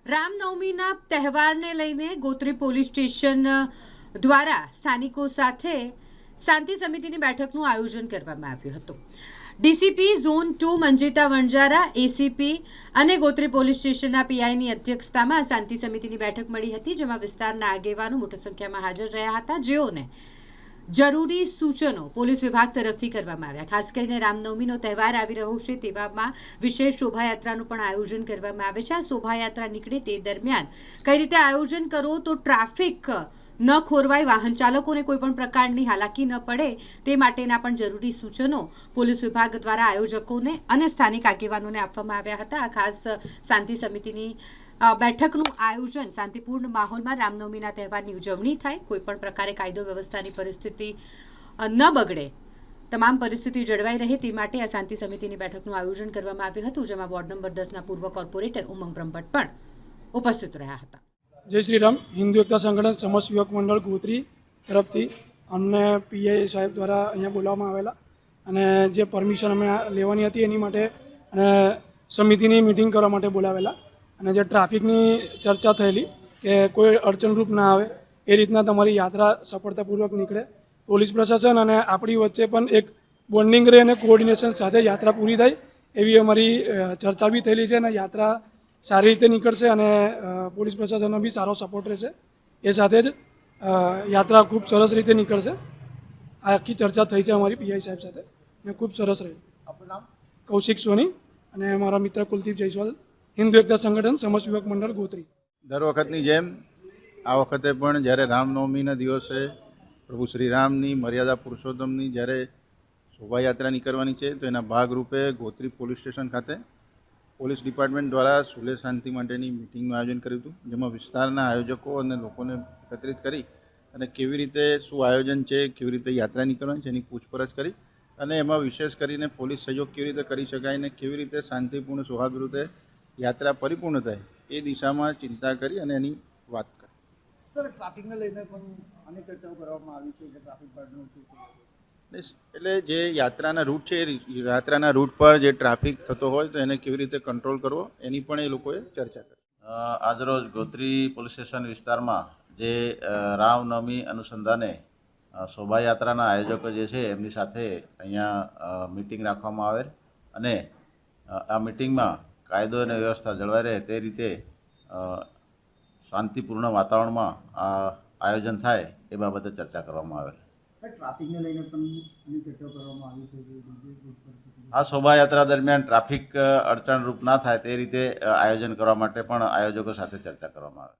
રામનવમીના તહેવારને લઈને Gotri police station દ્વારા સ્થાનિકો સાથે શાંતિ સમિતિની બેઠકનું આયોજન કરવામાં આવ્યું હતું। DCP zone 2 Manjita Vanjara, ACP અને ગોત્રી પોલીસ સ્ટેશનના પીઆઈની અધ્યક્ષતામાં શાંતિ સમિતિની બેઠક મળી હતી, જેમાં વિસ્તારના આગેવાનો મોટી સંખ્યામાં હાજર રહ્યા હતા, જેઓને જરૂરી સૂચનો પોલીસ વિભાગ તરફથી કરવામાં આવ્યા। ખાસ કરીને રામનવમીનો તહેવાર આવી રહ્યો છે, તેવામાં વિશેષ શોભાયાત્રાનું પણ આયોજન કરવામાં આવે છે। આ શોભાયાત્રા નીકળે તે દરમિયાન કઈ રીતે આયોજન કરો તો ટ્રાફિક ન ખોરવાય, વાહન ચાલકોને કોઈ પણ પ્રકારની હાલાકી ન પડે, તે માટેના પણ જરૂરી સૂચનો પોલીસ વિભાગ દ્વારા આયોજકોને અને સ્થાનિક આગેવાનોને આપવામાં આવ્યા હતા। આ ખાસ શાંતિ સમિતિની બેઠકનું આયોજન શાંતિપૂર્ણ માહોલમાં રામનવમીના તહેવારની ઉજવણી થાય, કોઈપણ પ્રકારે કાયદો વ્યવસ્થાની પરિસ્થિતિ ન બગડે, તમામ પરિસ્થિતિ જળવાઈ રહે તે માટે આ શાંતિ સમિતિની બેઠકનું આયોજન કરવામાં આવ્યું હતું, જેમાં વોર્ડ નંબર 10ના પૂર્વ કોર્પોરેટર ઉમંગ બ્રહ્મભટ્ટ પણ ઉપસ્થિત રહ્યા હતા। જય શ્રી રામ। હિન્દુ એકતા સંગઠન સમસ્ત યુવક મંડળ ગોત્રી તરફથી અમને પીઆઈ સાહેબ દ્વારા અહીંયા બોલાવવામાં આવેલા અને જે પરમિશન અમે લેવાની હતી એની માટે અને સમિતિની મિટિંગ કરવા માટે બોલાવેલા અને જે ટ્રાફિકની ચર્ચા થયેલી કે કોઈ અડચણરૂપ ના આવે એ રીતના તમારી યાત્રા સફળતાપૂર્વક નીકળે, પોલીસ પ્રશાસન અને આપણી વચ્ચે પણ એક બોન્ડિંગ રહે અને કોઓર્ડિનેશન સાથે યાત્રા પૂરી થાય એવી અમારી ચર્ચા બી થયેલી છે અને યાત્રા સારી રીતે નીકળશે અને પોલીસ પ્રશાસનનો બી સારો સપોર્ટ રહેશે। એ સાથે જ યાત્રા ખૂબ સરસ રીતે નીકળશે। આ આખી ચર્ચા થઈ છે અમારી પીઆઈ સાહેબ સાથે અને ખૂબ સરસ રહી। આપણું નામ કૌશિક સોની અને મારા મિત્ર કુલદીપ જયસ્વાલ, હિન્દુ એકતા સંગઠન સમસ્ત યુવક મંડળ ગોત્રી। દર વખતની જેમ આ વખતે પણ જ્યારે રામનવમીના દિવસે પ્રભુ શ્રીરામની મર્યાદા પુરુષોત્તમની જ્યારે શોભાયાત્રા નીકળવાની છે, તો એના ભાગરૂપે ગોત્રી પોલીસ સ્ટેશન ખાતે પોલીસ ડિપાર્ટમેન્ટ દ્વારા સુલેહ શાંતિ માટેની મિટિંગનું આયોજન કર્યું હતું, જેમાં વિસ્તારના આયોજકો અને લોકોને એકત્રિત કરી અને કેવી રીતે શું આયોજન છે, કેવી રીતે યાત્રા નીકળવાની છે એની પૂછપરછ કરી અને એમાં વિશેષ કરીને પોલીસ સહયોગ કેવી રીતે કરી શકાય અને કેવી રીતે શાંતિપૂર્ણ સૌહાર્દ રીતે યાત્રા પરિપૂર્ણ થાય એ દિશામાં ચિંતા કરી અને એની વાત કરી। સર, ટ્રાફિકને લઈને પણ અનેક ચર્ચાઓ કરવામાં આવી છે કે ટ્રાફિક પાર્ટનું એટલે જે યાત્રાના રૂટ છે એ યાત્રાના રૂટ પર જે ટ્રાફિક થતો હોય તો એને કેવી રીતે કંટ્રોલ કરવો એની પણ એ લોકોએ ચર્ચા કરી। આજરોજ ગોત્રી પોલીસ સ્ટેશન વિસ્તારમાં જે રામનવમી અનુસંધાને શોભાયાત્રાના આયોજકો જે છે એમની સાથે અહીંયા મિટિંગ રાખવામાં આવેલ અને આ મિટિંગમાં કાયદો અને વ્યવસ્થા જળવાઈ રહે તે રીતે શાંતિપૂર્ણ વાતાવરણમાં આ આયોજન થાય એ બાબતે ચર્ચા કરવામાં આવેલ। ટ્રાફિકને લઈને પણ અનેક ચર્ચાઓ કરવામાં આવી છે। આ શોભાયાત્રા દરમિયાન ટ્રાફિક અડચણરૂપ ના થાય તે રીતે આયોજન કરવા માટે પણ આયોજકો સાથે ચર્ચા કરવામાં આવે।